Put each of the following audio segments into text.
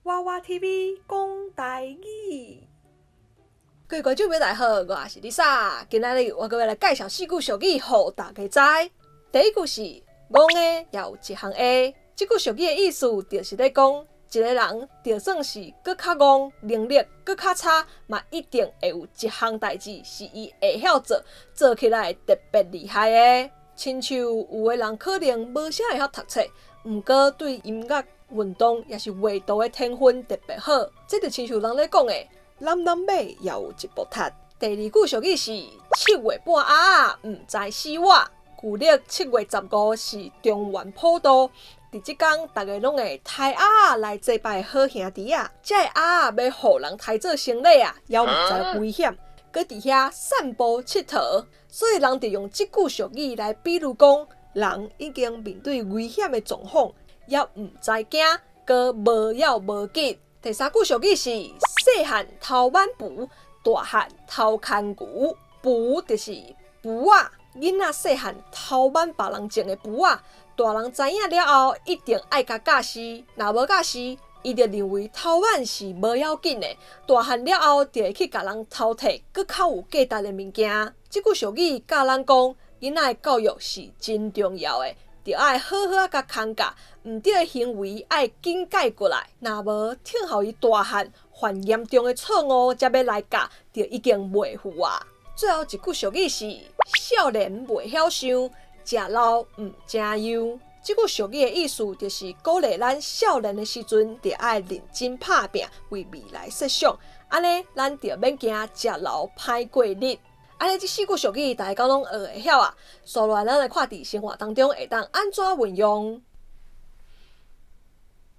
娃娃 TV 讲台语，各位观众朋友大家好，我是 Lisa。今日我要来介绍4句俗语，互大家知。第一句是戆的也有一项 A。这句俗语的意思就是咧讲，一个人就算是搁较戆，能力搁较差，嘛一定会有一项代志是伊会晓做，做起来特别厉害的。亲像有的人可能无啥会晓读册，毋过对音乐、运动也是画图的天分特别好，这就亲像人咧讲的“男马也有一部踢”。第二句俗语是“7月半鸭仔，毋知死活”。旧历7月15是中元普渡，伫即天大家拢会杀鸭仔来祭拜好兄弟啊。这鸭仔要互人抬做生礼啊，也毋知危险，搁伫遐散步佚佗，所以人就用即句俗语来比喻讲，人已经面对危险的状况，也毋知惊，搁无要无紧。第三句俗语是细汉偷挽匏，大汉偷牵牛。匏就是匏仔，囡仔细汉偷挽别人种的匏仔，大人知影了后，一定爱甲教死。若无教死，伊就认为偷挽是无要紧的。大汉了后，就会去甲人偷摕搁较有价值的物件。即句俗语教咱讲，囡仔的教育是真重要的。就爱好好甲牵教，毋对的行为爱紧改过来。若无，听候伊大汉犯严重的错误，才要来教，就已经袂赴啊。最后一句俗语是“少年袂晓想，食老毋正样”。这句俗语的意思就是鼓励咱少年的时阵，就爱认真打拼，为未来设想。安尼，咱就免惊食老歹过日。安尼，这4句俗语大家敢拢学会晓啊？所来咱来看伫生活当中会当安怎运用。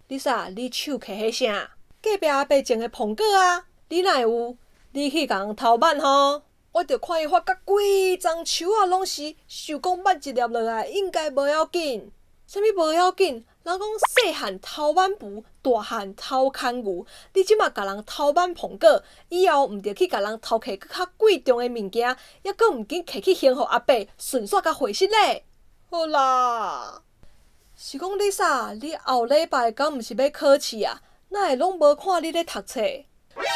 Lisa， 你手摕迄啥？隔壁阿伯种的苹果啊？你哪会有？你去共人偷挽吼？我着看伊发甲规丛树啊，拢是，想讲挽一粒落来，应该无要紧。啥物无要紧？人讲细汉偷挽匏，大汉偷牵牛。你即马甲人偷挽苹果，以后毋着去甲人偷摕搁较贵重的物件，抑搁毋紧摕去还互阿伯，顺续甲回失礼。好啦，是讲你啥？你后礼拜敢毋是要考试啊？哪会拢无看你咧读册？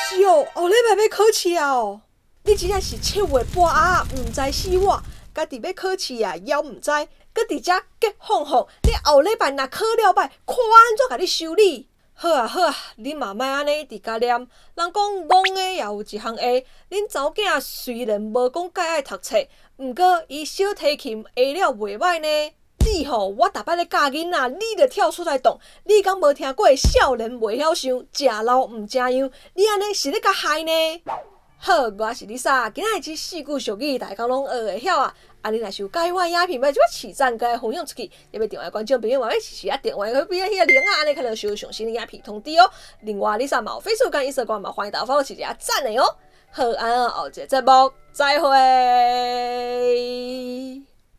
是哦，后礼拜要考试啊哦！你真正是7月半鸭仔，毋知死活，家己要考试啊，也毋知，搁伫遮结哄哄。你后礼拜若考了歹，看我安怎甲你修理。好啊好啊，恁嘛莫安尼伫家念。人讲戆的也有一项 A， 恁查某囝虽然无讲介爱读册，毋过伊小提琴下了袂歹呢。你吼，我逐摆咧教囡仔，你着跳出来动。你敢无听过少年袂晓想，食老毋正样？你安尼是咧甲害呢？好，我是 Lisa， 今日这4句俗语大家拢学会晓啊！你若是有喜欢影片，要即摆起赞，甲分享出去，也要电话观众朋友慢慢试啊，电话去边迄个铃啊，安尼才能收上新的影片通知哦。另外，Lisa 嘛有 Facebook 跟 Instagram 嘛，欢迎大家 follow 起一下赞的哦。好，后一个节目再会。